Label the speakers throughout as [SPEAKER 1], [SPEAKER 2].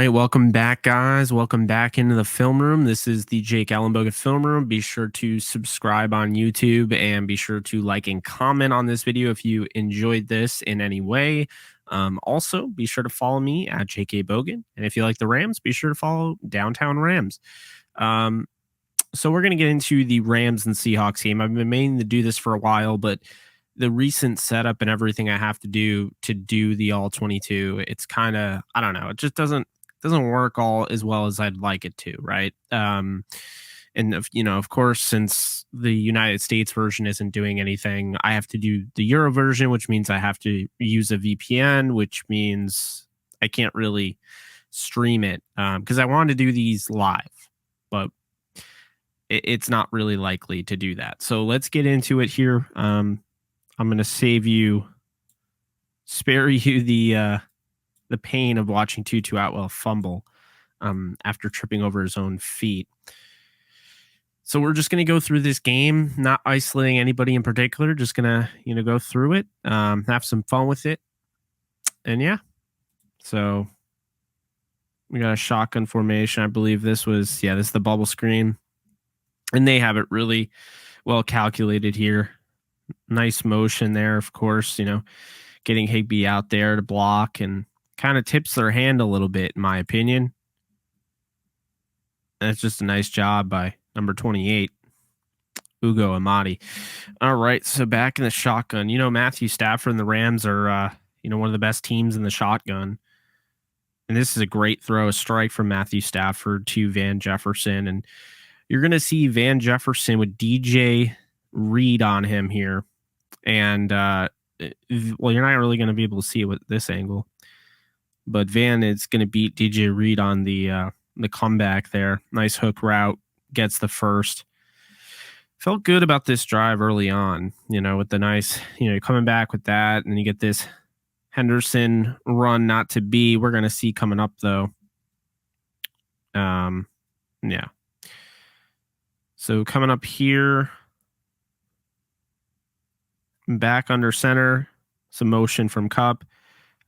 [SPEAKER 1] right, welcome back, guys. Welcome back into the film room. This is the Jake Ellenbogen film room. Be sure to subscribe on YouTube and be sure to like and comment on this video if you enjoyed this in any way. Also, be sure to follow me at JK Bogan. And if you like the Rams, be sure to follow Downtown Rams. So we're going to get into the Rams and Seahawks game. I've been meaning to do this for a while, but the recent setup and everything I have to do the all 22, it's kind of, I don't know, it just doesn't work all as well as I'd like it to, right? And of course, since the United States version isn't doing anything, I have to do the Euro version, which means I have to use a VPN, which means I can't really stream it because I wanted to do these live, but it's not really likely to do that. So let's get into it here. I'm going to spare you the pain of watching Tutu Atwell fumble after tripping over his own feet. So we're just going to go through this game, not isolating anybody in particular, just going to, go through it, have some fun with it. And yeah, so we got a shotgun formation. I believe this is the bubble screen. And they have it really well calculated here. Nice motion there, of course, getting Higbee out there to block and kind of tips their hand a little bit, in my opinion. And it's just a nice job by number 28, Ugo Amadi. All right, so back in the shotgun. Matthew Stafford and the Rams are, one of the best teams in the shotgun. And this is a great throw, a strike from Matthew Stafford to Van Jefferson. And you're going to see Van Jefferson with DJ Reed on him here. And, you're not really going to be able to see it with this angle. But Van is going to beat DJ Reed on the comeback there. Nice hook route, gets the first. Felt good about this drive early on, with the nice, coming back with that. And you get this Henderson run not to be. We're going to see coming up, though. Yeah. So coming up here, back under center, some motion from Kupp,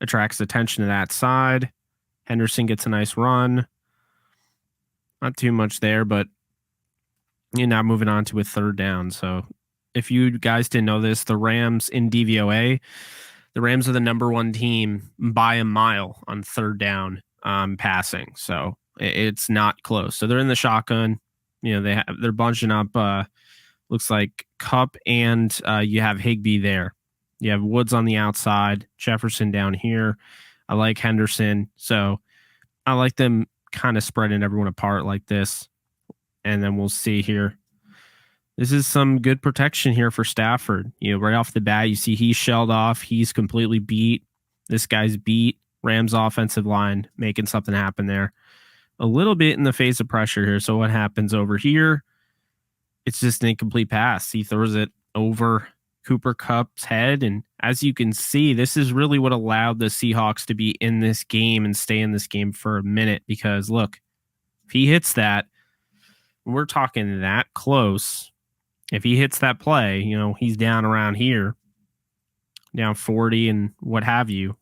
[SPEAKER 1] attracts attention to that side. Henderson gets a nice run. Not too much there, but you're now moving on to a third down. So if you guys didn't know this, the Rams in DVOA, the Rams are the number one team by a mile on third down passing. So it's not close. So they're in the shotgun. They're bunching up. Looks like Kupp and you have Higbee there. You have Woods on the outside, Jefferson down here. I like Henderson. So I like them kind of spreading everyone apart like this. And then we'll see here. This is some good protection here for Stafford. Right off the bat, you see he's shelled off. He's completely beat. This guy's beat. Rams offensive line making something happen there. A little bit in the face of pressure here. So what happens over here? It's just an incomplete pass. He throws it over Cooper Kupp's head. And as you can see, this is really what allowed the Seahawks to be in this game and stay in this game for a minute. Because look, if he hits that, we're talking that close. If he hits that play, he's down around here, down 40 and what have you.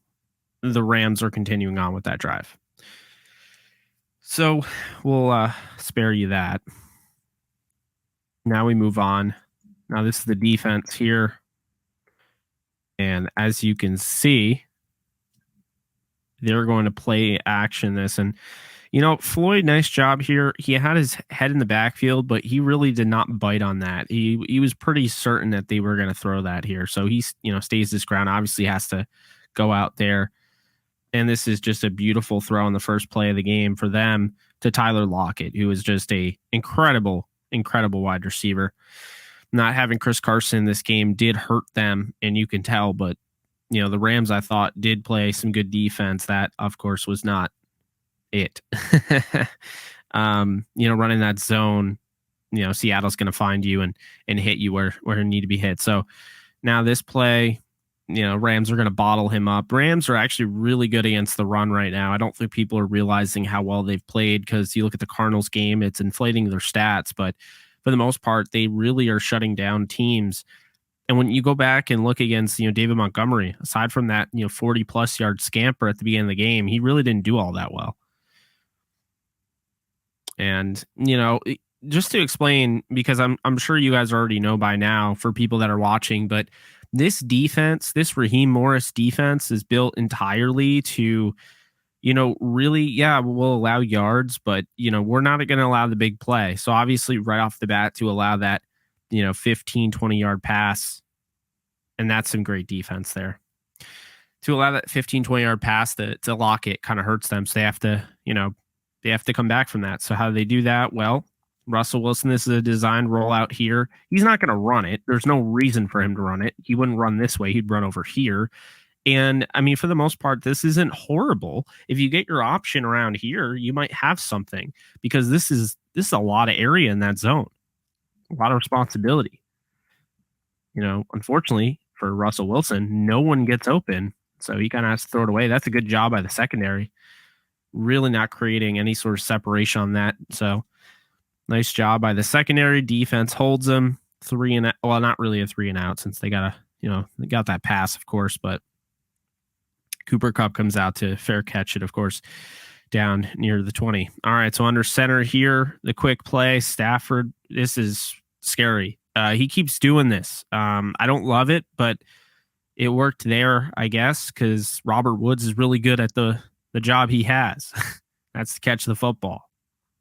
[SPEAKER 1] The Rams are continuing on with that drive. So we'll spare you that. Now we move on. Now this is the defense here. And as you can see, they're going to play action this. And, Floyd, nice job here. He had his head in the backfield, but he really did not bite on that. He was pretty certain that they were going to throw that here. So he, stays his ground, obviously has to go out there. And this is just a beautiful throw on the first play of the game for them to Tyler Lockett, who is just a incredible wide receiver. Not having Chris Carson in this game did hurt them, and you can tell, but the Rams, I thought, did play some good defense. That, of course, was not it. Running that zone, Seattle's going to find you and hit you where you need to be hit. So now this play, Rams are going to bottle him up. Rams are actually really good against the run right now. I don't think people are realizing how well they've played because you look at the Cardinals game, it's inflating their stats, but for the most part, they really are shutting down teams. And when you go back and look against, David Montgomery, aside from that, 40 plus yard scamper at the beginning of the game, he really didn't do all that well. And, just to explain, because I'm sure you guys already know by now for people that are watching, but this defense, this Raheem Morris defense is built entirely to, really, yeah, we'll allow yards, but, we're not going to allow the big play. So obviously right off the bat to allow that, 15, 20-yard pass, and that's some great defense there. To allow that 15, 20-yard pass to lock it kind of hurts them. So they have to come back from that. So how do they do that? Well, Russell Wilson, this is a designed rollout here. He's not going to run it. There's no reason for him to run it. He wouldn't run this way. He'd run over here. And I mean, for the most part, this isn't horrible. If you get your option around here, you might have something, because this is a lot of area in that zone, a lot of responsibility. Unfortunately for Russell Wilson, no one gets open, so he kind of has to throw it away. That's a good job by the secondary, really not creating any sort of separation on that. So nice job by the secondary. Defense holds them 3 and well, not really a 3 and out, since they got they got that pass, of course, but Cooper Kupp comes out to fair catch it, of course, down near the 20. All right, so under center here, the quick play. Stafford, this is scary. He keeps doing this. I don't love it, but it worked there, I guess, because Robert Woods is really good at the job he has. That's to catch the football.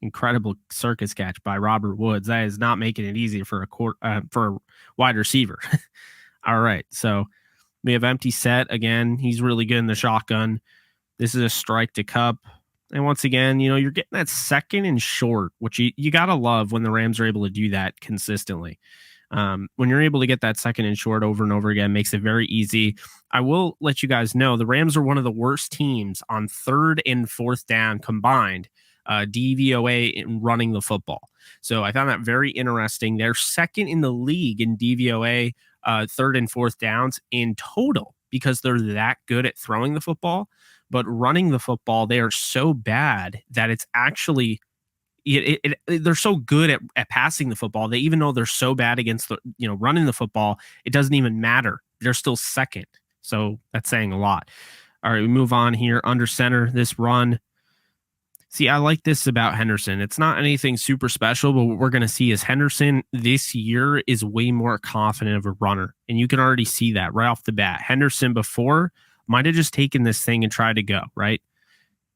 [SPEAKER 1] Incredible circus catch by Robert Woods. That is not making it easy for a wide receiver. All right, so we have empty set again. He's really good in the shotgun. This is a strike to Kupp. And once again, you're getting that second and short, which you got to love when the Rams are able to do that consistently. When you're able to get that second and short over and over again, makes it very easy. I will let you guys know the Rams are one of the worst teams on 3rd and 4th down combined, DVOA in running the football. So I found that very interesting. They're second in the league in DVOA, 3rd and 4th downs in total, because they're that good at throwing the football. But running the football, they are so bad that it's actually they're so good at passing the football. They, even though they're so bad against the running the football, it doesn't even matter. They're still second. So that's saying a lot. All right, we move on here. Under center, this run. See, I like this about Henderson. It's not anything super special, but what we're going to see is Henderson this year is way more confident of a runner. And you can already see that right off the bat. Henderson before might have just taken this thing and tried to go, right?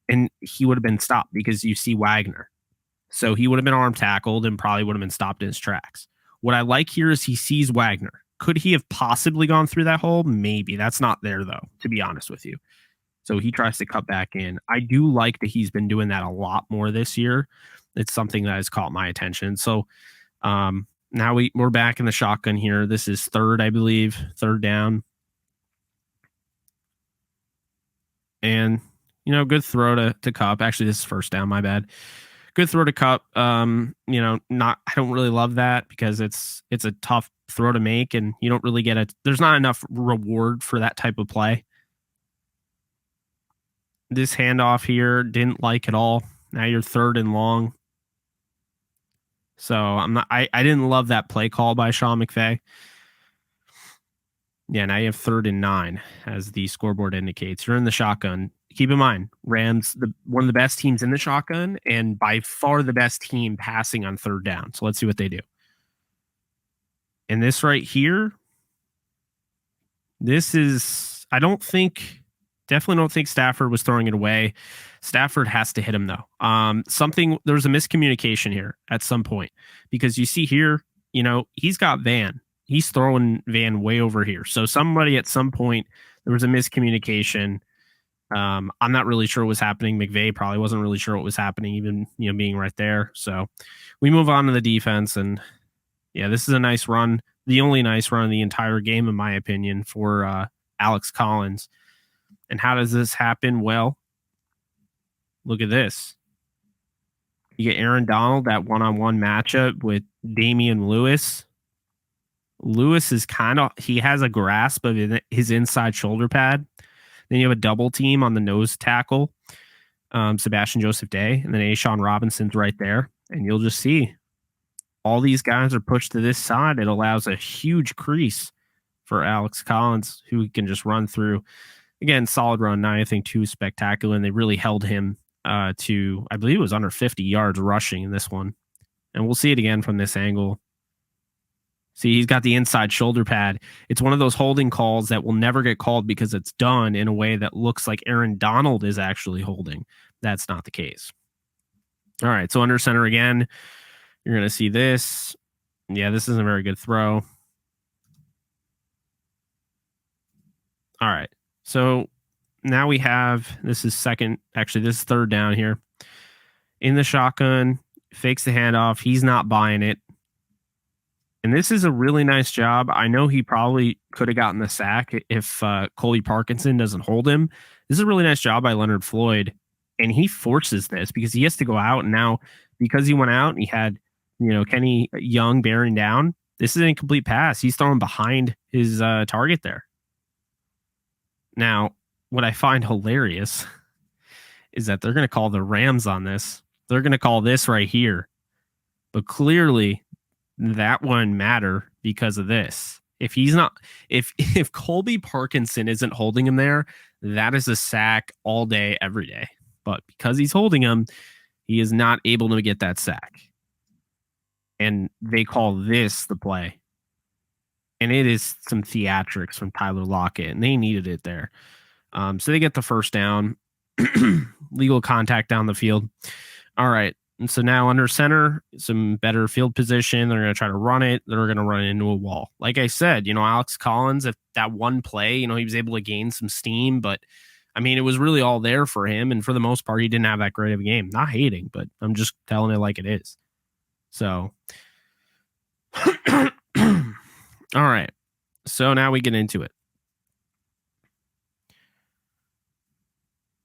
[SPEAKER 1] And he would have been stopped because you see Wagner. So he would have been arm tackled and probably would have been stopped in his tracks. What I like here is he sees Wagner. Could he have possibly gone through that hole? Maybe. That's not there, though, to be honest with you. So he tries to cut back in. I do like that he's been doing that a lot more this year. It's something that has caught my attention. So now we're back in the shotgun here. This is 3rd, I believe, 3rd down. And, good throw to Kupp. Actually, this is 1st down, my bad. Good throw to Kupp. I don't really love that because it's a tough throw to make, and you don't really get there's not enough reward for that type of play. This handoff here, didn't like at all. Now you're 3rd and long. So I didn't love that play call by Sean McVay. Yeah, now you have 3rd and 9, as the scoreboard indicates. You're in the shotgun. Keep in mind, Rams, one of the best teams in the shotgun, and by far the best team passing on 3rd down. So let's see what they do. And this right here, this is, definitely don't think Stafford was throwing it away. Stafford has to hit him, though. There was a miscommunication here at some point, because you see here, he's got Van. He's throwing Van way over here. So somebody at some point, there was a miscommunication. I'm not really sure what was happening. McVay probably wasn't really sure what was happening, even being right there. So we move on to the defense, and yeah, this is a nice run. The only nice run of the entire game, in my opinion, for Alex Collins. And how does this happen? Well, look at this. You get Aaron Donald, that one-on-one matchup with Damian Lewis. Lewis is he has a grasp of his inside shoulder pad. Then you have a double team on the nose tackle, Sebastian Joseph Day, and then Ashawn Robinson's right there. And you'll just see all these guys are pushed to this side. It allows a huge crease for Alex Collins, who can just run through. Again, solid run, not anything too spectacular, and they really held him to, I believe it was under 50 yards rushing in this one. And we'll see it again from this angle. See, he's got the inside shoulder pad. It's one of those holding calls that will never get called because it's done in a way that looks like Aaron Donald is actually holding. That's not the case. All right, so under center again. You're going to see this. Yeah, this isn't a very good throw. All right, so now we have, this is second, actually this is third down here. In the shotgun, fakes the handoff. He's not buying it. And this is a really nice job. I know he probably could have gotten the sack if Colby Parkinson doesn't hold him. This is a really nice job by Leonard Floyd. And he forces this because he has to go out. And now, because he went out and he had, Kenny Young bearing down, this is an incomplete pass. He's throwing behind his target there. Now, what I find hilarious is that they're going to call the Rams on this. They're going to call this right here. But clearly, that wouldn't matter because of this. If he's not, if Colby Parkinson isn't holding him there, that is a sack all day, every day. But because he's holding him, he is not able to get that sack. And they call this the play. And it is some theatrics from Tyler Lockett, and they needed it there. So they get the first down. Legal contact down the field. All right. And so now under center, some better field position. They're going to try to run it. They're going to run it into a wall. Like I said, Alex Collins, if that one play, he was able to gain some steam, but I mean, it was really all there for him. And for the most part, he didn't have that great of a game. Not hating, but I'm just telling it like it is. So, all right. So now we get into it.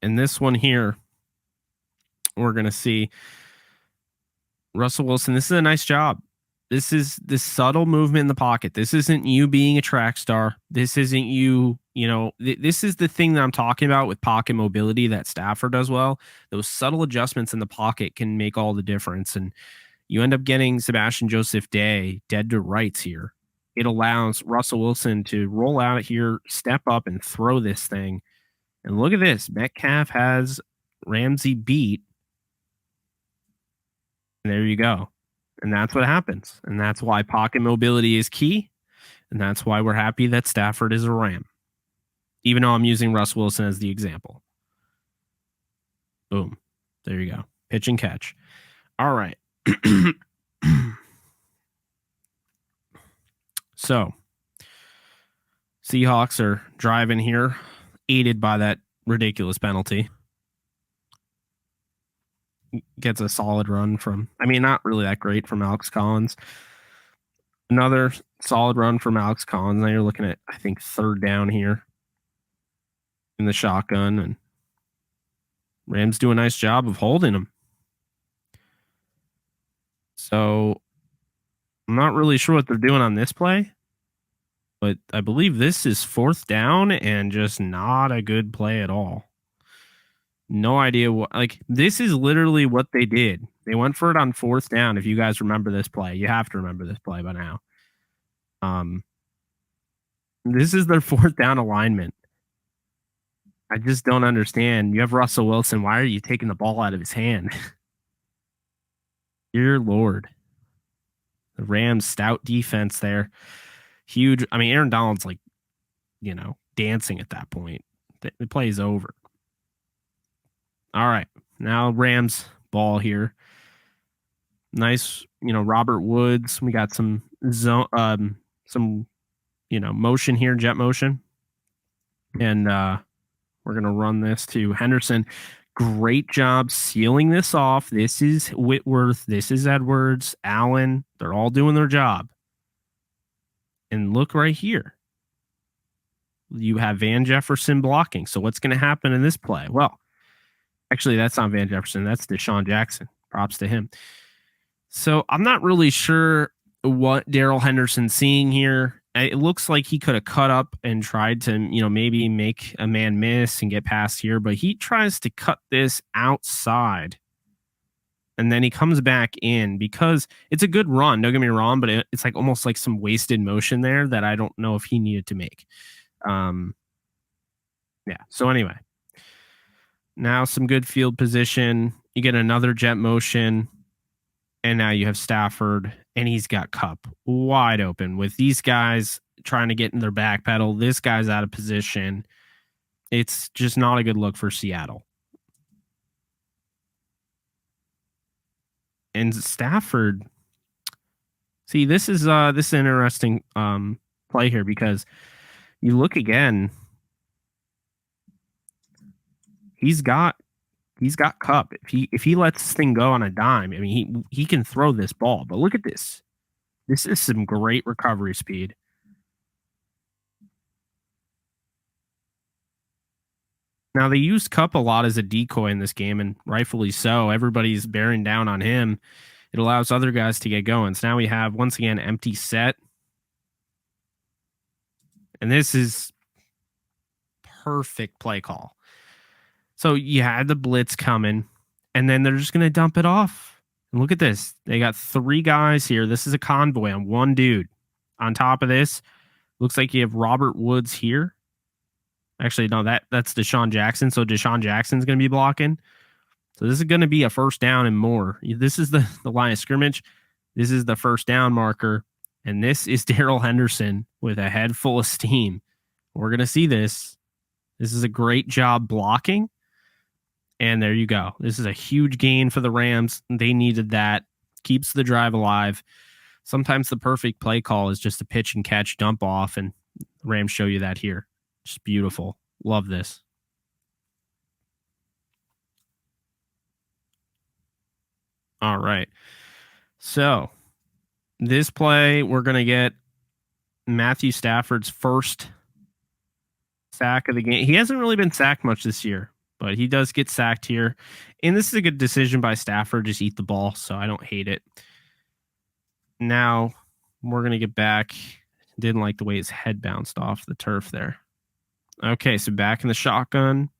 [SPEAKER 1] And this one here, we're going to see Russell Wilson. This is a nice job. This is this subtle movement in the pocket. This isn't you being a track star. This isn't you, this is the thing that I'm talking about with pocket mobility that Stafford does well. Those subtle adjustments in the pocket can make all the difference. And you end up getting Sebastian Joseph Day dead to rights here. It allows Russell Wilson to roll out here, step up, and throw this thing. And look at this. Metcalf has Ramsey beat. And there you go. And that's what happens. And that's why pocket mobility is key. And that's why we're happy that Stafford is a Ram. Even though I'm using Russ Wilson as the example. Boom. There you go. Pitch and catch. All right. So, Seahawks are driving here, aided by that ridiculous penalty. Gets a solid run from, not really that great from Alex Collins. Another solid run from Alex Collins. Now you're looking at, I think, third down here in the shotgun. And Rams do a nice job of holding him. So I'm not really sure what they're doing on this play. But I believe this is fourth down and just not a good play at all. No idea what, this is literally what they did. They went for it on fourth down. If you guys remember this play, you have to remember this play by now. This is their fourth down alignment. I just don't understand. You have Russell Wilson. Why are you taking the ball out of his hand? Dear Lord. The Rams' stout defense there. Huge. Aaron Donald's dancing at that point. The play is over. All right. Now Rams ball here. Nice, Robert Woods. We got some motion here, jet motion. And we're going to run this to Henderson. Great job sealing this off. This is Whitworth. This is Edwards, Allen. They're all doing their job. And look right here. You have Van Jefferson blocking. So what's going to happen in this play? Well, actually, that's not Van Jefferson. That's Deshaun Jackson. Props to him. So I'm not really sure what Darrell Henderson's seeing here. It looks like he could have cut up and tried to, maybe make a man miss and get past here. But he tries to cut this outside. And then he comes back in because it's a good run. Don't get me wrong, but it's almost like some wasted motion there that I don't know if he needed to make. Yeah. So anyway, Now some good field position. You get another jet motion. And now you have Stafford, and he's got Kupp wide open with these guys trying to get in their back pedal. This guy's out of position. It's just not a good look for Seattle. And Stafford, see, this is an interesting play here because you look again. He's got Kupp. If he lets this thing go on a dime, I mean he can throw this ball. But look at this. This is some great recovery speed. Now, they used Kupp a lot as a decoy in this game, and rightfully so. Everybody's bearing down on him. It allows other guys to get going. So now we have, once again, empty set. And this is perfect play call. So you had the blitz coming, and then they're just going to dump it off. And look at this. They got 3 guys here. This is a convoy on 1 dude. On top of this, looks like you have Robert Woods here. Actually, no, that's Deshaun Jackson. So Deshaun Jackson's going to be blocking. So this is going to be a first down and more. This is the line of scrimmage. This is the first down marker. And this is Darrell Henderson with a head full of steam. We're going to see this. This is a great job blocking. And there you go. This is a huge gain for the Rams. They needed that. Keeps the drive alive. Sometimes the perfect play call is just a pitch and catch, dump off, and the Rams show you that here. Just beautiful. Love this. All right. So this play, we're going to get Matthew Stafford's first sack of the game. He hasn't really been sacked much this year, but he does get sacked here. And this is a good decision by Stafford. Just eat the ball, so I don't hate it. Now we're going to get back. Didn't like the way his head bounced off the turf there. Okay, so back in the shotgun.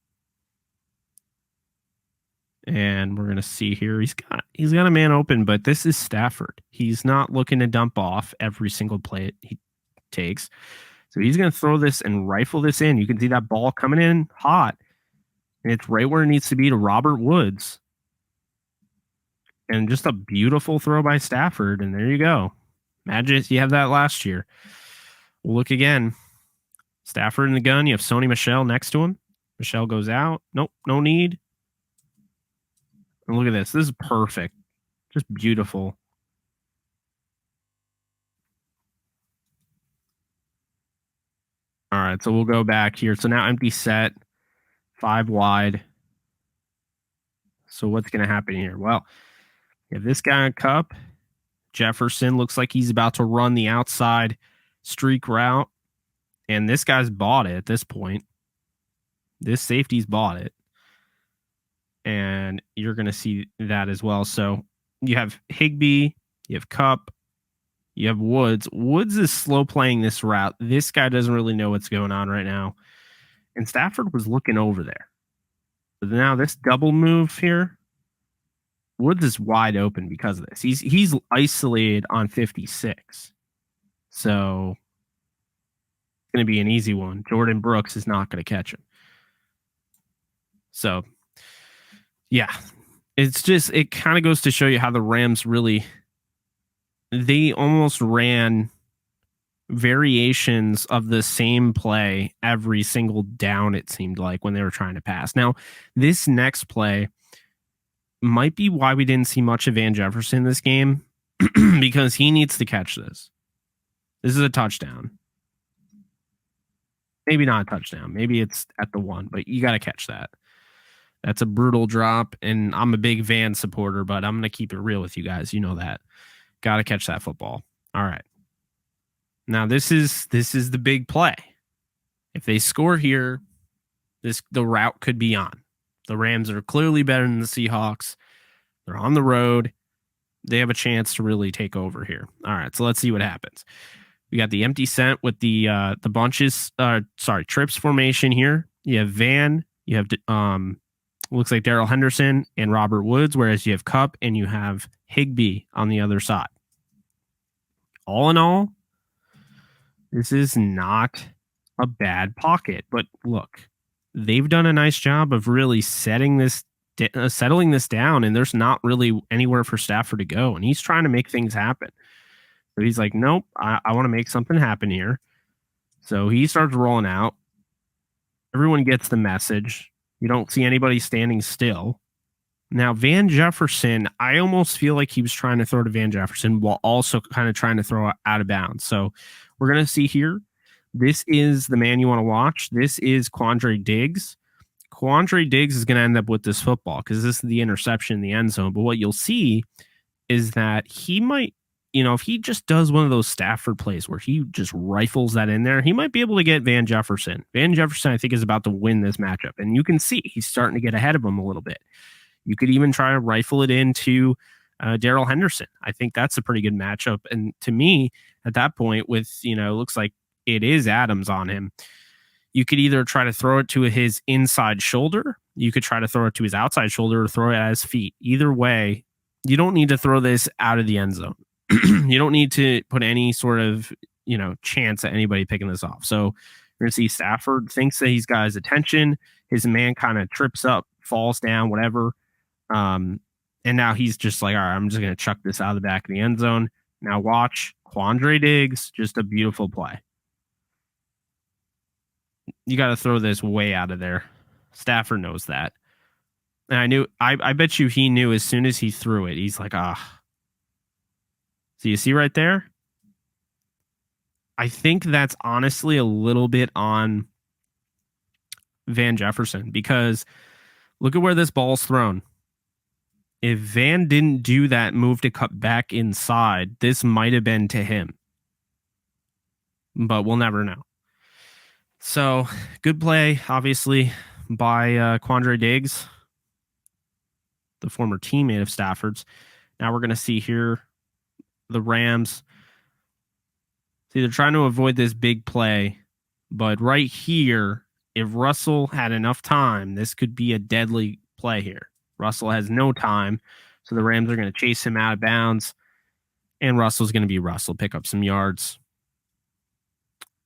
[SPEAKER 1] And we're going to see here. He's got a man open, but this is Stafford. He's not looking to dump off every single play he takes. So he's going to throw this and rifle this in. You can see that ball coming in hot. And it's right where it needs to be to Robert Woods. And just a beautiful throw by Stafford. And there you go. Imagine if you have that last year. We'll look again. Stafford in the gun. You have Sony Michel next to him. Michel goes out. Nope, no need. And look at this. This is perfect. Just beautiful. All right, so we'll go back here. So now empty set, 5 wide. So what's going to happen here? Well, you have this guy on Kupp. Jefferson looks like he's about to run the outside streak route. And this guy's bought it at this point. This safety's bought it. And you're going to see that as well. So you have Higbee, you have Kupp, you have Woods. Woods is slow playing this route. This guy doesn't really know what's going on right now. And Stafford was looking over there. But now this double move here, Woods is wide open because of this. He's isolated on 56. So it's going to be an easy one. Jordan Brooks is not going to catch him. So, yeah, it's just, it kind of goes to show you how the Rams really, they almost ran variations of the same play every single down, it seemed like, when they were trying to pass. Now, this next play might be why we didn't see much of Van Jefferson this game, because he needs to catch this. This is a touchdown. Maybe not a touchdown. Maybe it's at the 1, but you got to catch that. That's a brutal drop, and I'm a big Van supporter, but I'm going to keep it real with you guys. You know that. Got to catch that football. All right. Now, this is the big play. If they score here, the route could be on. The Rams are clearly better than the Seahawks. They're on the road. They have a chance to really take over here. All right, so let's see what happens. We got the empty set with the trips formation here. You have Van, you have looks like Darrell Henderson and Robert Woods, whereas you have Kupp and you have Higbee on the other side. All in all, this is not a bad pocket, but look, they've done a nice job of really settling this down, and there's not really anywhere for Stafford to go, and he's trying to make things happen. So he's like, nope, I want to make something happen here. So he starts rolling out. Everyone gets the message. You don't see anybody standing still. Now, Van Jefferson, I almost feel like he was trying to throw to Van Jefferson while also kind of trying to throw out of bounds. So we're going to see here. This is the man you want to watch. This is Quandre Diggs. Quandre Diggs is going to end up with this football because this is the interception in the end zone. But what you'll see is that he might, if he just does one of those Stafford plays where he just rifles that in there, he might be able to get Van Jefferson. Van Jefferson, I think, is about to win this matchup. And you can see he's starting to get ahead of him a little bit. You could even try to rifle it into Darrell Henderson. I think that's a pretty good matchup. And to me, at that point, with, looks like it is Adams on him, you could either try to throw it to his inside shoulder. You could try to throw it to his outside shoulder or throw it at his feet. Either way, you don't need to throw this out of the end zone. You don't need to put any sort of, chance at anybody picking this off. So you're going to see Stafford thinks that he's got his attention. His man kind of trips up, falls down, whatever. And now he's just like, all right, I'm just going to chuck this out of the back of the end zone. Now watch Quandre Diggs, just a beautiful play. You got to throw this way out of there. Stafford knows that. And I bet you he knew as soon as he threw it. He's like, So you see right there? I think that's honestly a little bit on Van Jefferson because look at where this ball's thrown. If Van didn't do that move to cut back inside, this might have been to him. But we'll never know. So, good play, obviously, by Quandre Diggs, the former teammate of Stafford's. Now we're going to see here the Rams. See, they're trying to avoid this big play. But right here, if Russell had enough time, this could be a deadly play here. Russell has no time, so the Rams are going to chase him out of bounds, and Russell's going to be Russell, pick up some yards.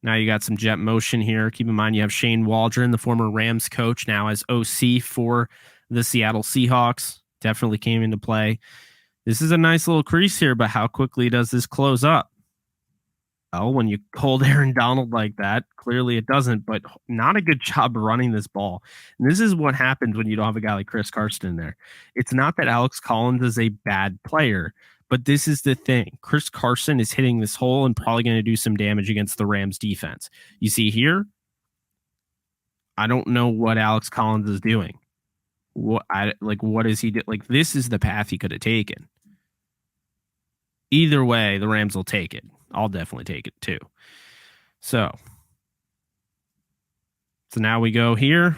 [SPEAKER 1] Now you got some jet motion here. Keep in mind you have Shane Waldron, the former Rams coach, now as OC for the Seattle Seahawks. Definitely came into play. This is a nice little crease here, but how quickly does this close up? Well, when you hold Aaron Donald like that, clearly it doesn't, but not a good job running this ball. And this is what happens when you don't have a guy like Chris Carson in there. It's not that Alex Collins is a bad player, but this is the thing. Chris Carson is hitting this hole and probably going to do some damage against the Rams defense. You see here, I don't know what Alex Collins is doing. What is he do? Like, this is the path he could have taken. Either way, the Rams will take it. I'll definitely take it too. So now we go here.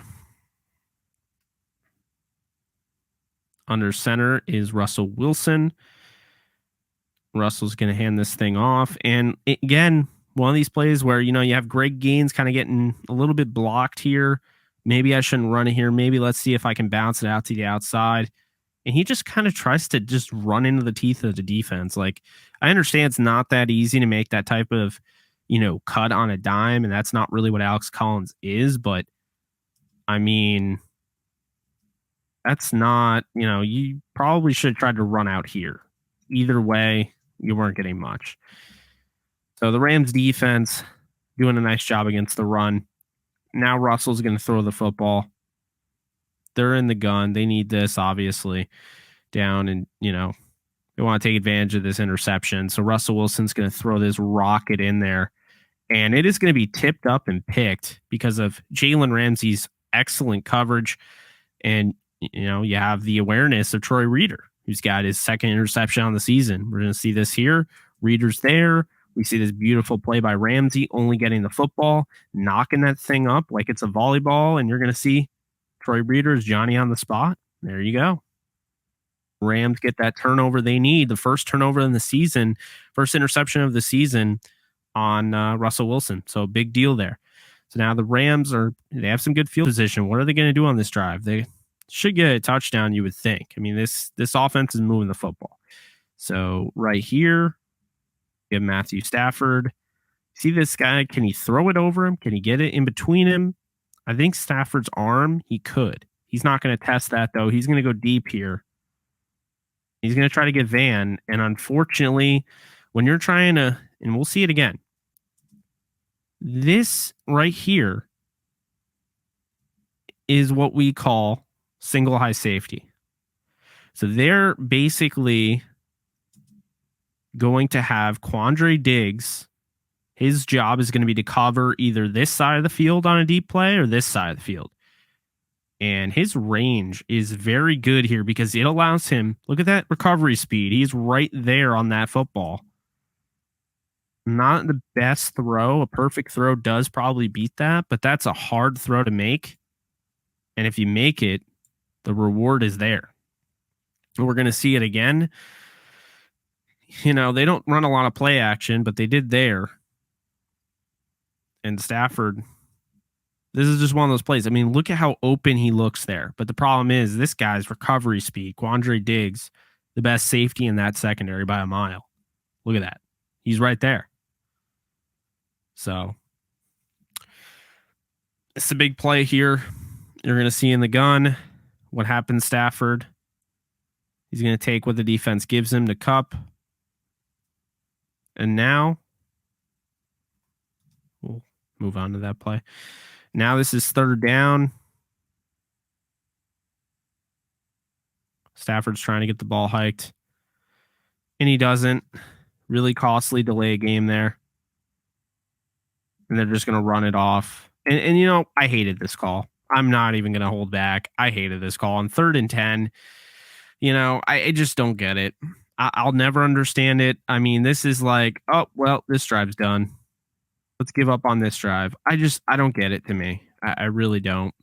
[SPEAKER 1] Under center is Russell Wilson. Russell's going to hand this thing off. And again, one of these plays where, you have Greg Gaines kind of getting a little bit blocked here. Maybe I shouldn't run it here. Maybe let's see if I can bounce it out to the outside. And he just kind of tries to just run into the teeth of the defense. Like, I understand it's not that easy to make that type of, cut on a dime. And that's not really what Alex Collins is. But, I mean, that's not, you probably should have tried to run out here. Either way, you weren't getting much. So the Rams defense doing a nice job against the run. Now Russell's going to throw the football. They're in the gun. They need this, obviously, down. And, they want to take advantage of this interception. So Russell Wilson's going to throw this rocket in there. And it is going to be tipped up and picked because of Jalen Ramsey's excellent coverage. And, you have the awareness of Troy Reeder, who's got his second interception on the season. We're going to see this here. Reeder's there. We see this beautiful play by Ramsey, only getting the football, knocking that thing up like it's a volleyball. And you're going to see Troy Reeder is Johnny on the spot. There you go. Rams get that turnover they need. The first turnover in the season, first interception of the season on Russell Wilson. So big deal there. So now the Rams they have some good field position. What are they going to do on this drive? They should get a touchdown, you would think. I mean, this offense is moving the football. So right here, you have Matthew Stafford. See this guy? Can he throw it over him? Can he get it in between him? I think Stafford's arm, he could. He's not going to test that, though. He's going to go deep here. He's going to try to get Van. And unfortunately, when you're trying to, and we'll see it again, this right here is what we call single high safety. So they're basically going to have Quandre Diggs. His job is going to be to cover either this side of the field on a deep play or this side of the field. And his range is very good here because it allows him, look at that recovery speed. He's right there on that football. Not the best throw. A perfect throw does probably beat that, but that's a hard throw to make. And if you make it, the reward is there. And we're going to see it again. You know, they don't run a lot of play action, but they did there. And Stafford, this is just one of those plays. I mean, look at how open he looks there. But the problem is this guy's recovery speed, Quandre Diggs, the best safety in that secondary by a mile. Look at that. He's right there. So it's a big play here. You're going to see in the gun what happens, Stafford. He's going to take what the defense gives him to Cup. And now we'll move on to that play. Now this is third down. Stafford's trying to get the ball hiked. And he doesn't. Really costly delay game there. And they're just going to run it off. And you know, I hated this call. I'm not even going to hold back. I hated this call. On 3rd and 10, you know, I just don't get it. I'll never understand it. I mean, this is like, oh, well, this drive's done. Let's give up on this drive. I don't get it to me. I really don't.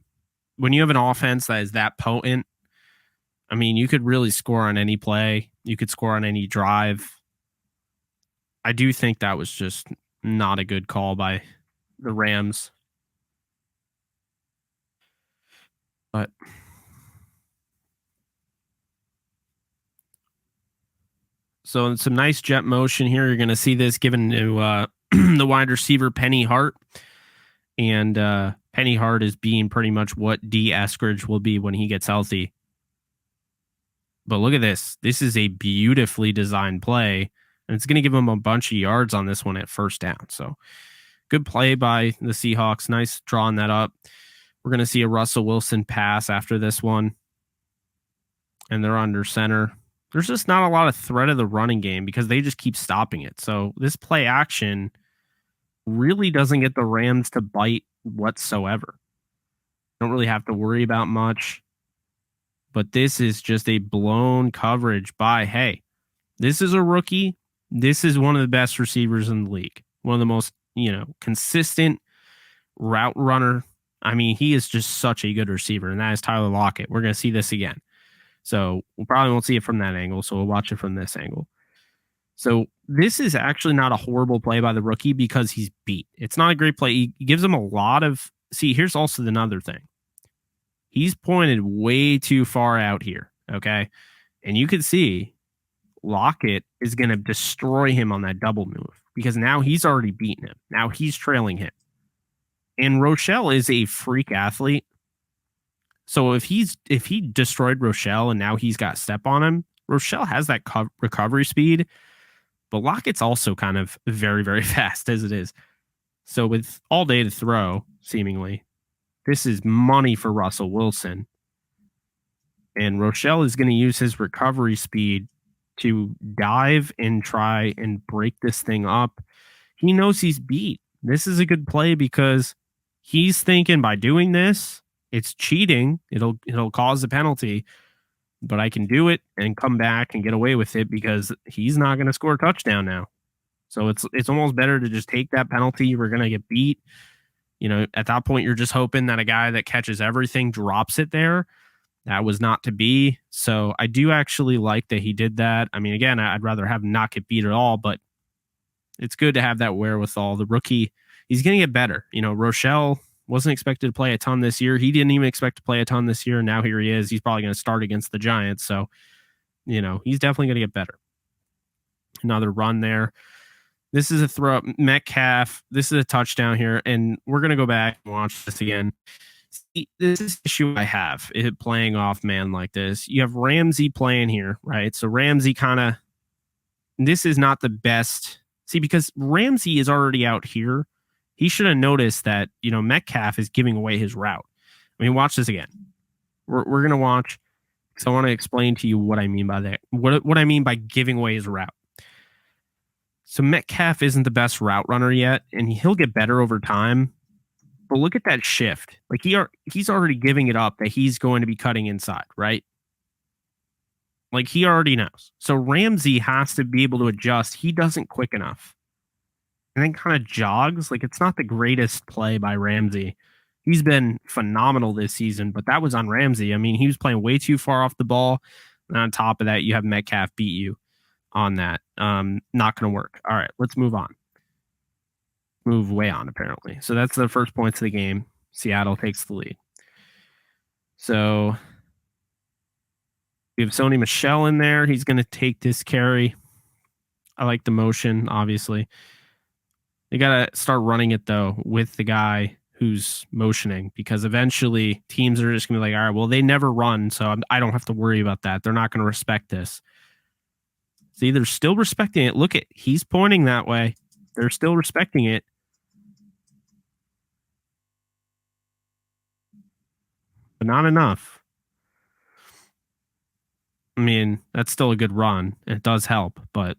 [SPEAKER 1] When you have an offense that is that potent, I mean, you could really score on any play. You could score on any drive. I do think that was just not a good call by the Rams. But so some nice jet motion here. You're going to see this given to the wide receiver, Penny Hart. And Penny Hart is being pretty much what D. Eskridge will be when he gets healthy. But look at this. This is a beautifully designed play. And it's going to give him a bunch of yards on this one at first down. So good play by the Seahawks. Nice drawing that up. We're going to see a Russell Wilson pass after this one. And they're under center. There's just not a lot of threat of the running game because they just keep stopping it. So this play action really doesn't get the Rams to bite whatsoever. Don't really have to worry about much. But this is just a blown coverage by, hey, this is a rookie. This is one of the best receivers in the league. One of the most, consistent route runner. I mean, he is just such a good receiver, and that is Tyler Lockett. We're going to see this again. So we probably won't see it from that angle, so we'll watch it from this angle. So this is actually not a horrible play by the rookie because he's beat. It's not a great play. He gives him a lot of... See, here's also another thing. He's pointed way too far out here, okay? And you can see Lockett is going to destroy him on that double move because now he's already beaten him. Now he's trailing him. And Rochelle is a freak athlete. So if he destroyed Rochelle and now he's got step on him, Rochelle has that recovery speed, but Lockett's also kind of very, very fast as it is. So with all day to throw, seemingly, this is money for Russell Wilson. And Rochelle is going to use his recovery speed to dive and try and break this thing up. He knows he's beat. This is a good play because he's thinking by doing this, it's cheating. It'll cause a penalty, but I can do it and come back and get away with it because he's not going to score a touchdown now. So it's almost better to just take that penalty. We're going to get beat. At that point, you're just hoping that a guy that catches everything drops it there. That was not to be. So I do actually like that he did that. I mean, again, I'd rather have him not get beat at all, but it's good to have that wherewithal. The rookie, he's going to get better. Rochelle wasn't expected to play a ton this year. He didn't even expect to play a ton this year. Now here he is. He's probably going to start against the Giants. So, he's definitely going to get better. Another run there. This is a throw up. Metcalf. This is a touchdown here. And we're going to go back and watch this again. See, this is the issue I have playing off man like this. You have Ramsey playing here, right? So Ramsey this is not the best. See, because Ramsey is already out here, he should have noticed that, Metcalf is giving away his route. I mean, watch this again. We're going to watch, because I want to explain to you what I mean by that. What I mean by giving away his route. So Metcalf isn't the best route runner yet, and he'll get better over time. But look at that shift. Like he's already giving it up that he's going to be cutting inside, right? Like he already knows. So Ramsey has to be able to adjust. He doesn't quick enough. And then kind of jogs. Like it's not the greatest play by Ramsey. He's been phenomenal this season, but that was on Ramsey. I mean, he was playing way too far off the ball. And on top of that, you have Metcalf beat you on that. Not going to work. All right, let's move on. Move way on, apparently. So that's the first points of the game. Seattle takes the lead. So we have Sony Michel in there. He's going to take this carry. I like the motion, obviously. They got to start running it, though, with the guy who's motioning, because eventually teams are just going to be like, all right, well, they never run, so I don't have to worry about that. They're not going to respect this. See, they're still respecting it. Look, he's pointing that way. They're still respecting it. But not enough. I mean, that's still a good run. It does help, and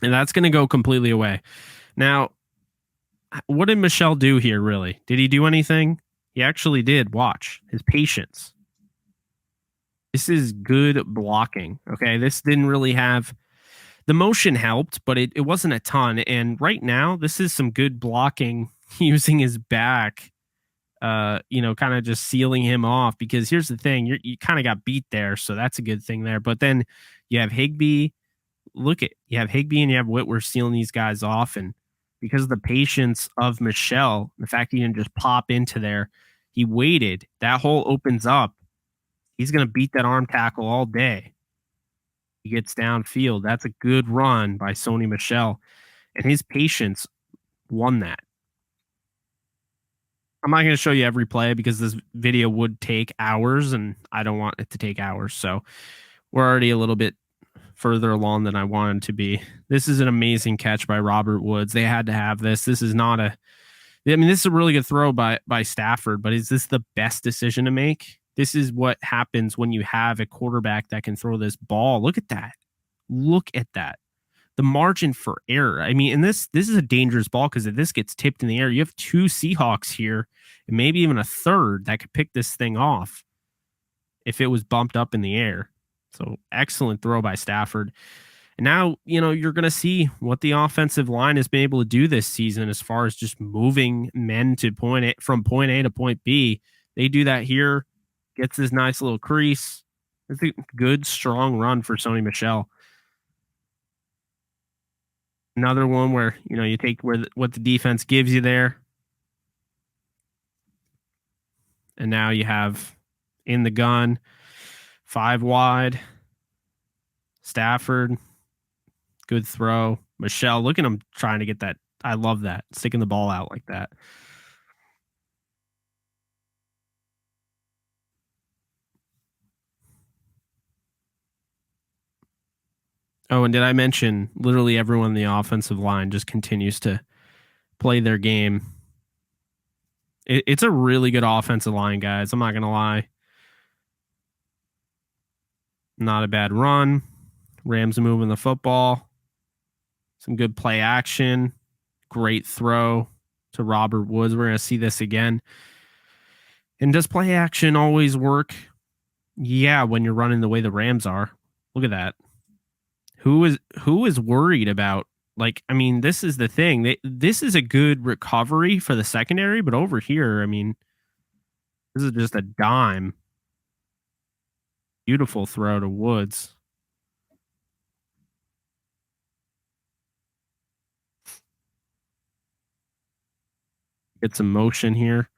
[SPEAKER 1] that's going to go completely away. Now, what did Michel do here, really? Did he do anything? He actually did. Watch his patience. This is good blocking. Okay, this didn't really have... The motion helped, but it wasn't a ton. And right now, this is some good blocking using his back, kind of just sealing him off. Because here's the thing, you kind of got beat there, so that's a good thing there. But then you have Higbee. You have Higbee and you have Whitworth sealing these guys off. And because of the patience of Michel, the fact he didn't just pop into there, he waited. That hole opens up. He's going to beat that arm tackle all day. He gets downfield. That's a good run by Sony Michel. And his patience won that. I'm not going to show you every play because this video would take hours, and I don't want it to take hours. So we're already a little bit further along than I wanted to be. This is an amazing catch by Robert Woods. They had to have this. This is not this is a really good throw by Stafford, but is this the best decision to make? This is what happens when you have a quarterback that can throw this ball. Look at that. Look at that. The margin for error. I mean, and this is a dangerous ball because if this gets tipped in the air, you have two Seahawks here and maybe even a third that could pick this thing off if it was bumped up in the air. So excellent throw by Stafford. And now, you're going to see what the offensive line has been able to do this season as far as just moving men to from point A to point B. They do that here. Gets this nice little crease. It's a good, strong run for Sony Michel. Another one where, you take what the defense gives you there. And now you have in the gun, 5 wide. Stafford, good throw. Michel, look at him trying to get that. I love that. Sticking the ball out like that. Oh, and did I mention literally everyone in the offensive line just continues to play their game? It's a really good offensive line, guys. I'm not going to lie. Not a bad run. Rams moving the football. Some good play action. Great throw to Robert Woods. We're going to see this again. And does play action always work? Yeah, when you're running the way the Rams are. Look at that. Who is worried about, this is the thing. This is a good recovery for the secondary, but over here, this is just a dime. Beautiful throw to Woods. Get some motion here.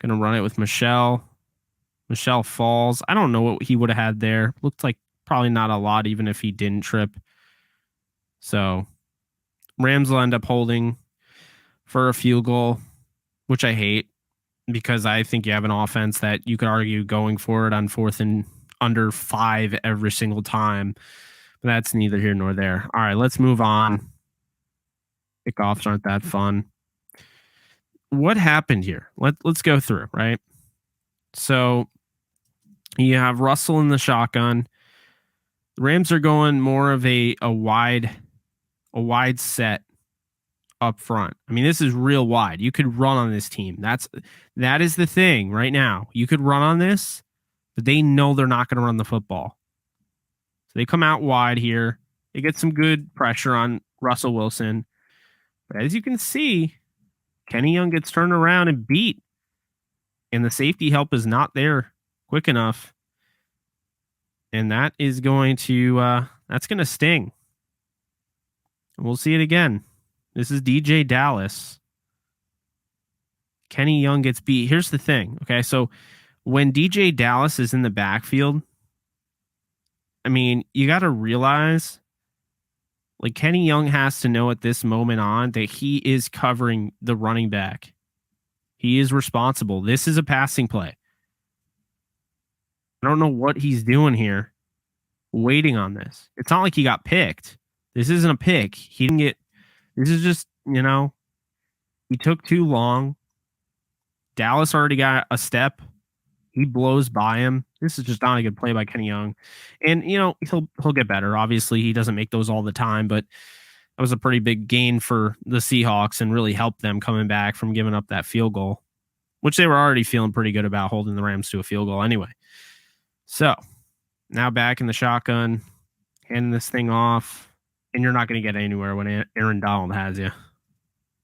[SPEAKER 1] Gonna run it with Michel. Michel falls. I don't know what he would have had there. Looked like probably not a lot, even if he didn't trip. So Rams will end up holding for a field goal, which I hate. because I think you have an offense that you could argue going for it on 4th and under 5 every single time. But that's neither here nor there. All right, let's move on. Kickoffs aren't that fun. What happened here? Let's go through, right? So you have Russell in the shotgun. The Rams are going more of a wide set up front. I mean, this is real wide. You could run on this team. That is the thing right now. You could run on this, but they know they're not going to run the football. So they come out wide here. They get some good pressure on Russell Wilson. But as you can see, Kenny Young gets turned around and beat. And the safety help is not there quick enough. And that is going to sting. And we'll see it again. This is DJ Dallas. Kenny Young gets beat. Here's the thing. Okay, so when DJ Dallas is in the backfield, I mean, you got to realize, like, Kenny Young has to know at this moment on that he is covering the running back. He is responsible. This is a passing play. I don't know what he's doing here, waiting on this. It's not like he got picked. This isn't a pick. He didn't get. This is just, he took too long. Dallas already got a step. He blows by him. This is just not a good play by Kenny Young. And, he'll get better. Obviously, he doesn't make those all the time, but that was a pretty big gain for the Seahawks and really helped them coming back from giving up that field goal, which they were already feeling pretty good about, holding the Rams to a field goal anyway. So, now back in the shotgun, handing this thing off. And you're not going to get anywhere when Aaron Donald has you.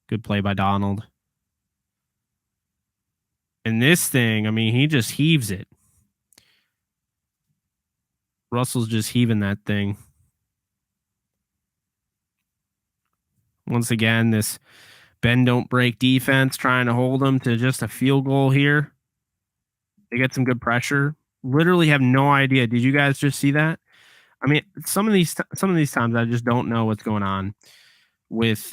[SPEAKER 1] Good play by Donald. And this thing, I mean, he just heaves it. Russell's just heaving that thing. Once again, this bend don't break defense trying to hold them to just a field goal here. They get some good pressure. Literally have no idea. Did you guys just see that? I mean, some of these times I just don't know what's going on with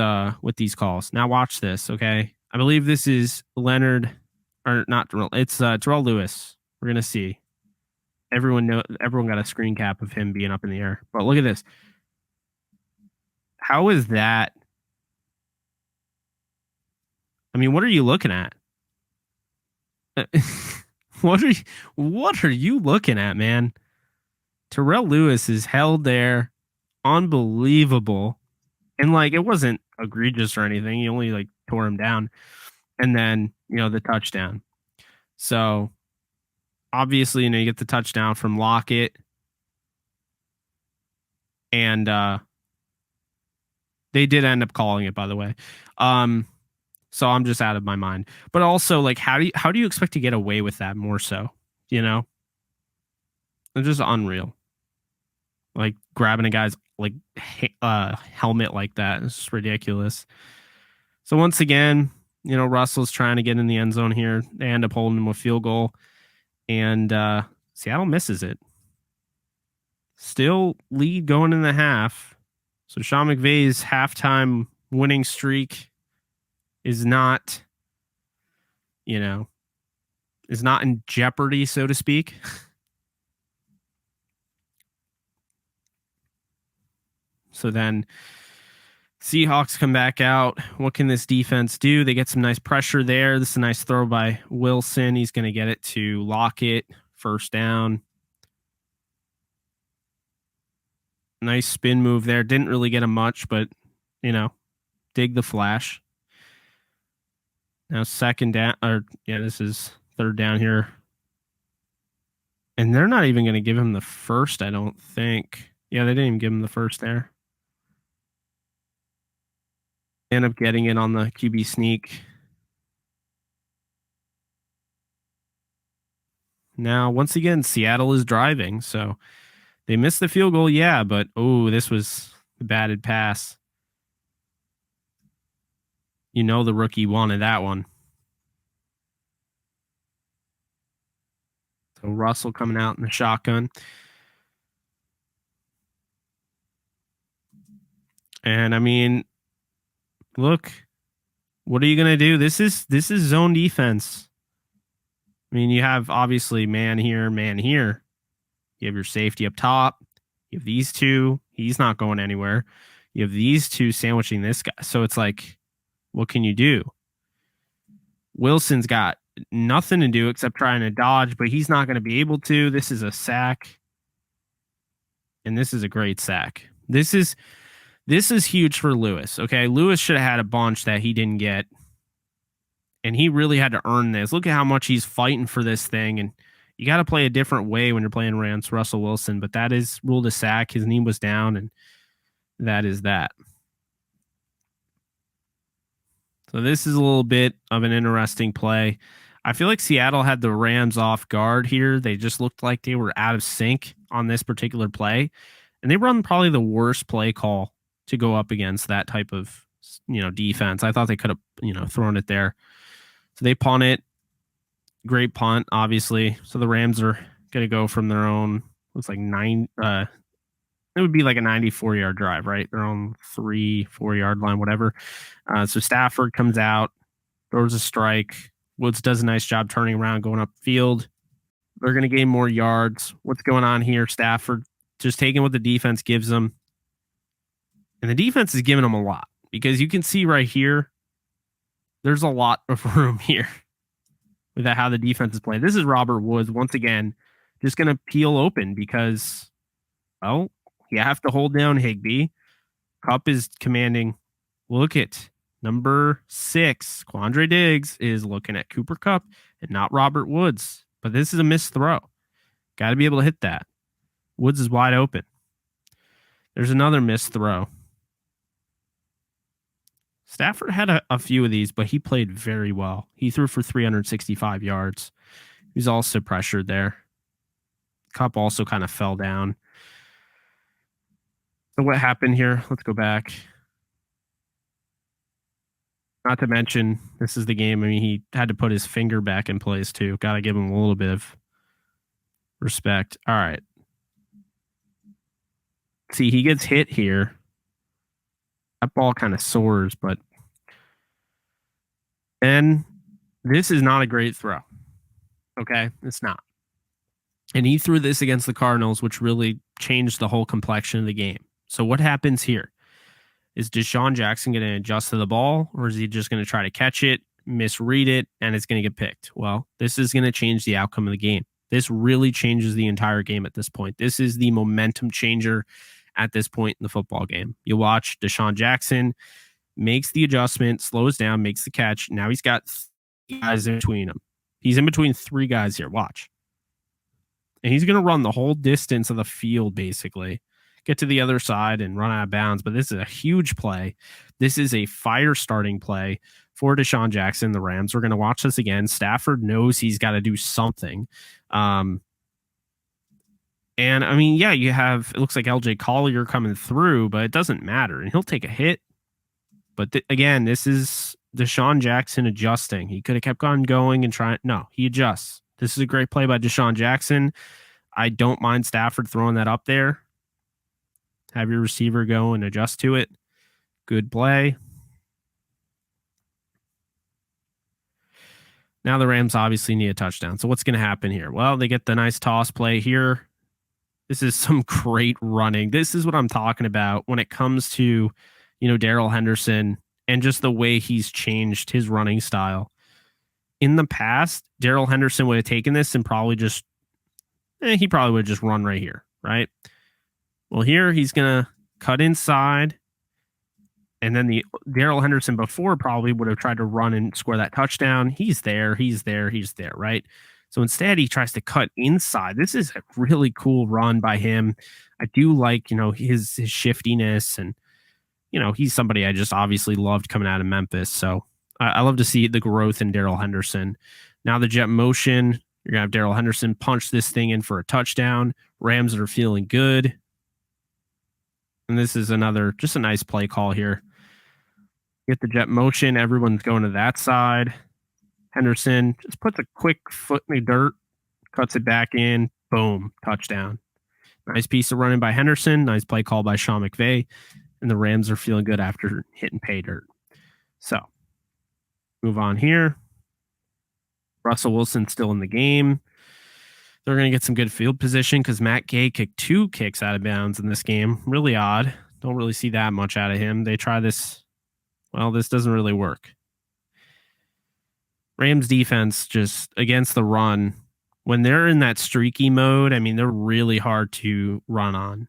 [SPEAKER 1] these calls. Now watch this, okay? I believe this is Leonard, or not. It's Terrell Lewis. We're gonna see. Everyone got a screen cap of him being up in the air. But look at this. How is that? I mean, what are you looking at? What are you looking at, man? Terrell Lewis is held there. Unbelievable. And, like, it wasn't egregious or anything. He only, like, tore him down. And then, the touchdown. So, obviously, you get the touchdown from Lockett. And they did end up calling it, by the way. So I'm just out of my mind. But also, like, how do you expect to get away with that more so? It's just unreal. Like, grabbing a guy's, like, helmet like that is just ridiculous. So once again, Russell's trying to get in the end zone here. They end up holding him a field goal. And Seattle misses it. Still lead going in the half. So Sean McVay's halftime winning streak is not, is not in jeopardy, so to speak. So then Seahawks come back out. What can this defense do? They get some nice pressure there. This is a nice throw by Wilson. He's going to get it to Lockett. First down. Nice spin move there. Didn't really get him much, but, dig the flash. Now second down, this is third down here. And they're not even going to give him the first, I don't think. Yeah, they didn't even give him the first there. End up getting it on the QB sneak. Now, once again, Seattle is driving, so they missed the field goal, yeah, but, this was a batted pass. The rookie wanted that one. So Russell coming out in the shotgun. And, I mean, look, what are you going to do? This is zone defense. I mean, you have obviously man here, man here. You have your safety up top. You have these two. He's not going anywhere. You have these two sandwiching this guy. So it's like, what can you do? Wilson's got nothing to do except trying to dodge, but he's not going to be able to. This is a sack. And this is a great sack. This is huge for Lewis. Okay. Lewis should have had a bunch that he didn't get. And he really had to earn this. Look at how much he's fighting for this thing. And you got to play a different way when you're playing against Russell Wilson. But that is ruled a sack. His knee was down, and that is that. So this is a little bit of an interesting play. I feel like Seattle had the Rams off guard here. They just looked like they were out of sync on this particular play. And they run probably the worst play call to go up against that type of, defense. I thought they could have, thrown it there. So they punt it. Great punt, obviously. So the Rams are going to go from their own, looks like it would be like a 94-yard drive, right? Their own 3-4 yard line, whatever. So Stafford comes out, throws a strike. Woods does a nice job turning around, going upfield. They're going to gain more yards. What's going on here? Stafford just taking what the defense gives them. And the defense is giving them a lot because you can see right here, there's a lot of room here with how the defense is playing. This is Robert Woods, once again, just going to peel open because, well, you have to hold down Higbee. Kupp is commanding. Look at number 6. Quandre Diggs is looking at Cooper Kupp and not Robert Woods. But this is a missed throw. Got to be able to hit that. Woods is wide open. There's another missed throw. Stafford had a few of these, but he played very well. He threw for 365 yards. He's also pressured there. Kupp also kind of fell down. So what happened here? Let's go back. Not to mention, this is the game. I mean, he had to put his finger back in place too. Got to give him a little bit of respect. All right. See, he gets hit here. That ball kind of soars, but then this is not a great throw. Okay, it's not. And he threw this against the Cardinals, which really changed the whole complexion of the game. So what happens here? Is Deshaun Jackson going to adjust to the ball, or is he just going to try to catch it, misread it, and it's going to get picked? Well, this is going to change the outcome of the game. This really changes the entire game at this point. This is the momentum changer at this point in the football game. You watch Deshaun Jackson makes the adjustment, slows down, makes the catch. Now he's got 3 guys in between him. He's in between 3 guys here. Watch. And he's going to run the whole distance of the field, basically. Get to the other side and run out of bounds. But this is a huge play. This is a fire-starting play for Deshaun Jackson, the Rams. We're going to watch this again. Stafford knows he's got to do something. And, I mean, yeah, you have, it looks like LJ Collier coming through, but it doesn't matter. And he'll take a hit. But again, this is Deshaun Jackson adjusting. He could have kept on going and trying. No, he adjusts. This is a great play by Deshaun Jackson. I don't mind Stafford throwing that up there. Have your receiver go and adjust to it. Good play. Now the Rams obviously need a touchdown. So what's going to happen here? Well, they get the nice toss play here. This is some great running. This is what I'm talking about when it comes to, Darrell Henderson and just the way he's changed his running style. In the past, Darrell Henderson would have taken this and probably just, he probably would have just run right here, right? Well, here he's going to cut inside. And then the Darrell Henderson before probably would have tried to run and score that touchdown. He's there, right? So instead, he tries to cut inside. This is a really cool run by him. I do like, his shiftiness. And, he's somebody I just obviously loved coming out of Memphis. So I love to see the growth in Darrell Henderson. Now the jet motion, you're going to have Darrell Henderson punch this thing in for a touchdown. Rams are feeling good. And this is just a nice play call here. Get the jet motion. Everyone's going to that side. Henderson just puts a quick foot in the dirt, cuts it back in. Boom. Touchdown. Nice piece of running by Henderson. Nice play call by Sean McVay. And the Rams are feeling good after hitting pay dirt. So, move on here. Russell Wilson's still in the game. They're going to get some good field position because Matt Gay kicked 2 kicks out of bounds in this game. Really odd. Don't really see that much out of him. They try this. Well, this doesn't really work. Rams defense just against the run. When they're in that streaky mode, I mean, they're really hard to run on.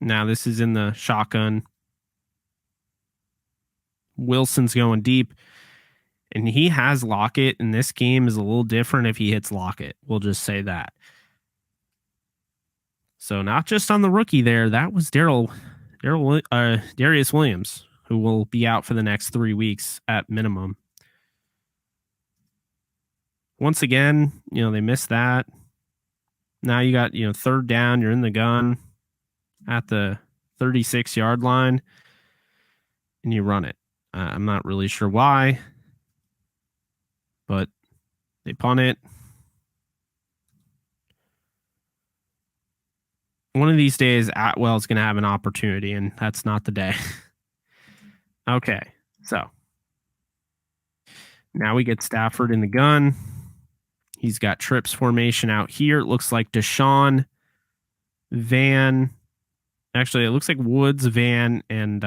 [SPEAKER 1] Now this is in the shotgun. Wilson's going deep. And he has Lockett, and this game is a little different if he hits Lockett. We'll just say that. So not just on the rookie there, that was Darius Williams, who will be out for the next 3 weeks at minimum. Once again, they missed that. Now you got, 3rd down, you're in the gun at the 36-yard line, and you run it. I'm not really sure why, but they punt it. One of these days, Atwell's going to have an opportunity, and that's not the day. Okay, so now we get Stafford in the gun. He's got trips formation out here. It looks like Deshaun, Van. Actually, it looks like Woods, Van, and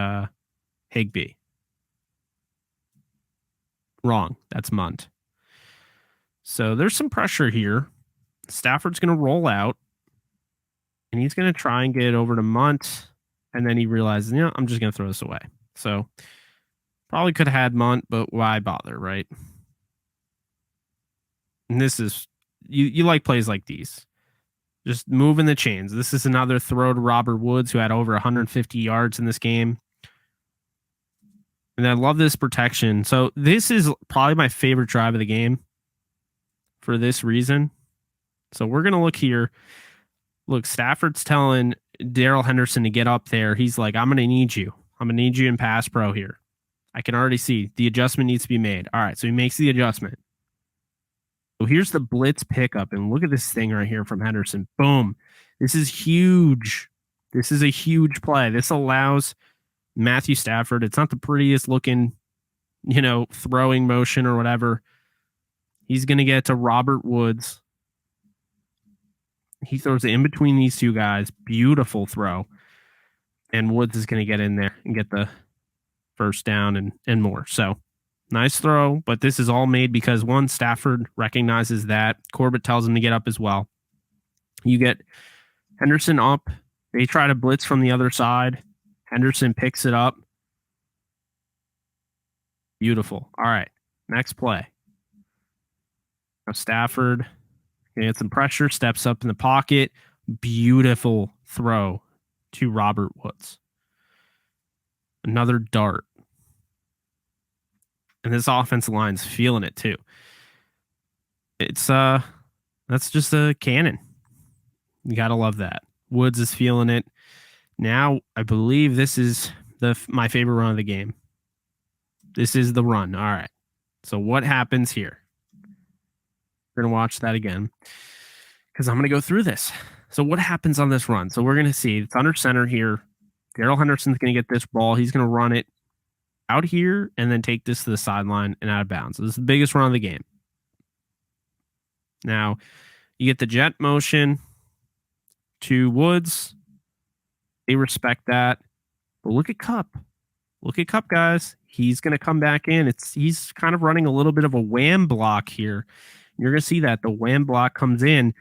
[SPEAKER 1] Higbee. Wrong. That's Munt. So there's some pressure here. Stafford's going to roll out, and he's going to try and get it over to Munt, and then he realizes, I'm just going to throw this away. So probably could have had Munt, but why bother, right? And this is, you like plays like these. Just moving the chains. This is another throw to Robert Woods, who had over 150 yards in this game. And I love this protection. So this is probably my favorite drive of the game for this reason. So we're going to look here. Look, Stafford's telling Darrell Henderson to get up there. He's like, I'm going to need you. I'm going to need you in pass pro here. I can already see the adjustment needs to be made. All right, so he makes the adjustment. So here's the blitz pickup, and look at this thing right here from Henderson. Boom. This is huge. This is a huge play. This allows Matthew Stafford. It's not the prettiest looking, throwing motion or whatever. He's going to get to Robert Woods. He throws it in between these two guys. Beautiful throw. And Woods is going to get in there and get the first down and more. So nice throw, but this is all made because one, Stafford recognizes that. Corbett tells him to get up as well. You get Henderson up. They try to blitz from the other side. Henderson picks it up. Beautiful. All right, next play. Now Stafford gonna get some pressure, steps up in the pocket. Beautiful throw to Robert Woods. Another dart. And this offensive line's feeling it too. It's that's just a cannon. You gotta love that. Woods is feeling it. Now I believe this is my favorite run of the game. This is the run. All right. So what happens here? We're gonna watch that again because I'm gonna go through this. So what happens on this run? So we're gonna see it's under center here. Darrell Henderson's gonna get this ball. He's gonna run it out here and then take this to the sideline and out of bounds. So this is the biggest run of the game. Now, you get the jet motion to Woods. They respect that. But look at Kupp. Look at Kupp, guys. He's going to come back in. He's kind of running a little bit of a wham block here. You're going to see that. The wham block comes in,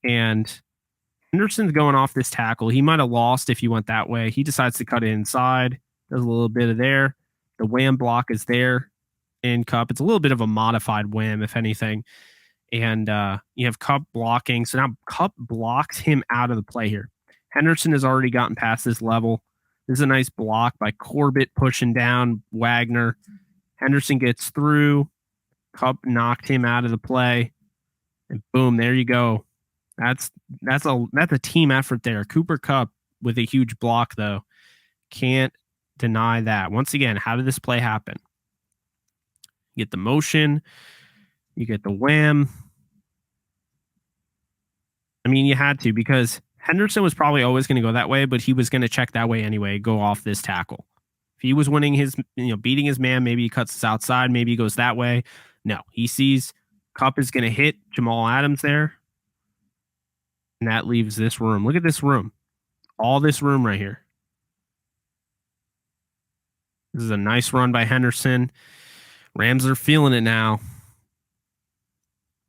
[SPEAKER 1] and Henderson's going off this tackle. He might have lost if he went that way. He decides to cut it inside. Does a little bit of there. The wham block is there in Kupp. It's a little bit of a modified wham, if anything. And you have Kupp blocking. So now Kupp blocks him out of the play here. Henderson has already gotten past this level. This is a nice block by Corbett pushing down Wagner. Henderson gets through. Kupp knocked him out of the play. And boom, there you go. That's a team effort there. Cooper Kupp with a huge block, though. Can't deny that. Once again, how did this play happen? You get the motion. You get the wham. I mean, you had to because Henderson was probably always going to go that way, but he was going to check that way anyway, go off this tackle. If he was winning his, beating his man, maybe he cuts this outside, maybe he goes that way. No, he sees Kupp is going to hit Jamal Adams there. And that leaves this room. Look at this room. All this room right here. This is a nice run by Henderson. Rams are feeling it now.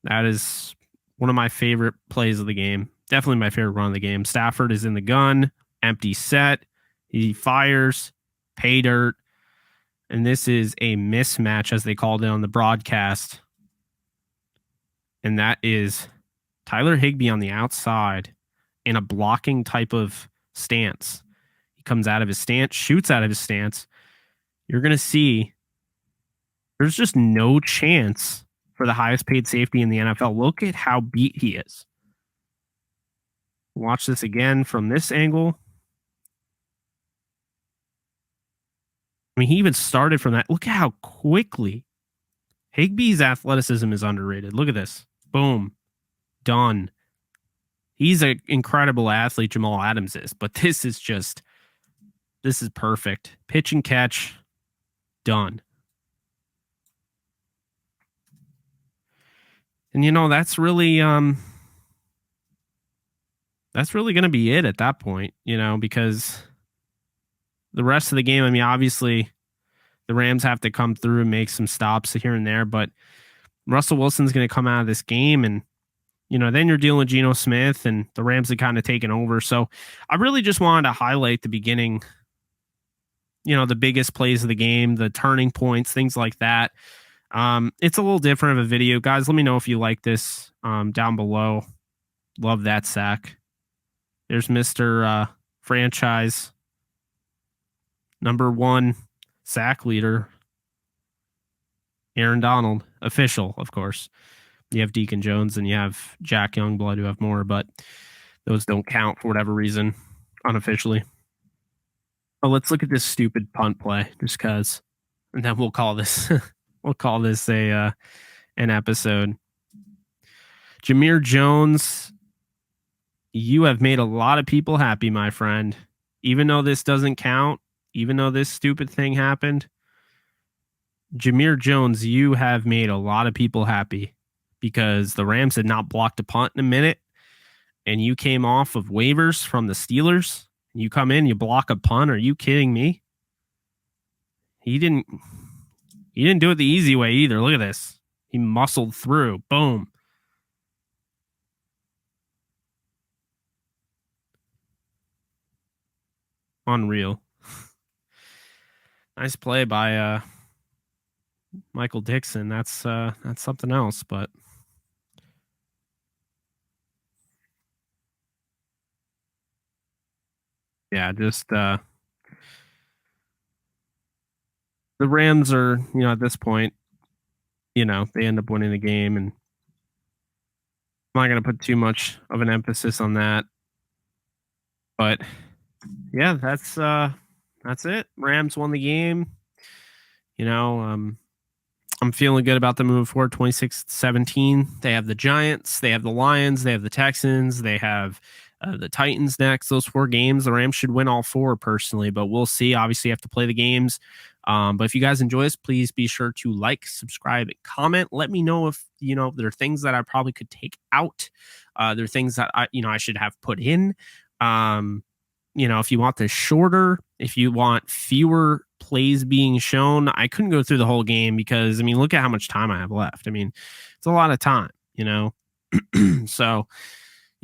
[SPEAKER 1] That is one of my favorite plays of the game. Definitely my favorite run of the game. Stafford is in the gun. Empty set. He fires. Pay dirt. And this is a mismatch, as they called it on the broadcast. And that is Tyler Higbee on the outside in a blocking type of stance. He comes out of his stance, shoots out of his stance. You're going to see there's just no chance for the highest paid safety in the NFL. Look at how beat he is. Watch this again from this angle. I mean, he even started from that. Look at how quickly. Higbee's athleticism is underrated. Look at this. Boom. Done. He's an incredible athlete, Jamal Adams is, but this is perfect. Pitch and catch. Done. And that's really going to be it at that point, because the rest of the game, I mean, obviously the Rams have to come through and make some stops here and there, but Russell Wilson's going to come out of this game, and then you're dealing with Geno Smith, and the Rams have kind of taken over. So I really just wanted to highlight the beginning, the biggest plays of the game, the turning points, things like that. It's a little different of a video. Guys, let me know if you like this down below. Love that sack. There's Mr. Franchise #1 sack leader, Aaron Donald, official, of course. You have Deacon Jones and you have Jack Youngblood who have more, but those don't count for whatever reason unofficially. Oh, let's look at this stupid punt play just because, and then we'll call this an episode. Jameer Jones, you have made a lot of people happy, my friend. Even though this doesn't count, even though this stupid thing happened, Jameer Jones, you have made a lot of people happy because the Rams had not blocked a punt in a minute, and you came off of waivers from the Steelers. You come in, you block a punt. Are you kidding me? He didn't do it the easy way either. Look at this. He muscled through. Boom. Unreal. Nice play by Michael Dixon. That's something else, but yeah, just the Rams are, at this point, they end up winning the game, and I'm not going to put too much of an emphasis on that. But yeah, that's it. Rams won the game. I'm feeling good about the move forward. 26-17. They have the Giants, they have the Lions, they have the Texans, they have the Titans next. Those 4 games, the Rams should win all 4 personally, but we'll see. Obviously, you have to play the games. But if you guys enjoy this, please be sure to like, subscribe, and comment. Let me know if there are things that I probably could take out. There are things that I should have put in. If you want this shorter, if you want fewer plays being shown, I couldn't go through the whole game because, look at how much time I have left. It's a lot of time, So,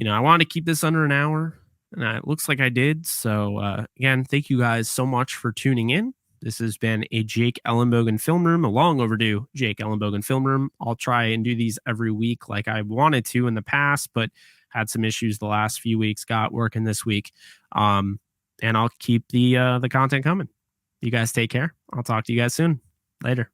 [SPEAKER 1] I wanted to keep this under an hour, and it looks like I did. So, again, thank you guys so much for tuning in. This has been a Jake Ellenbogen Film Room, a long overdue Jake Ellenbogen Film Room. I'll try and do these every week like I wanted to in the past, but had some issues the last few weeks, got working this week. And I'll keep the content coming. You guys take care. I'll talk to you guys soon. Later.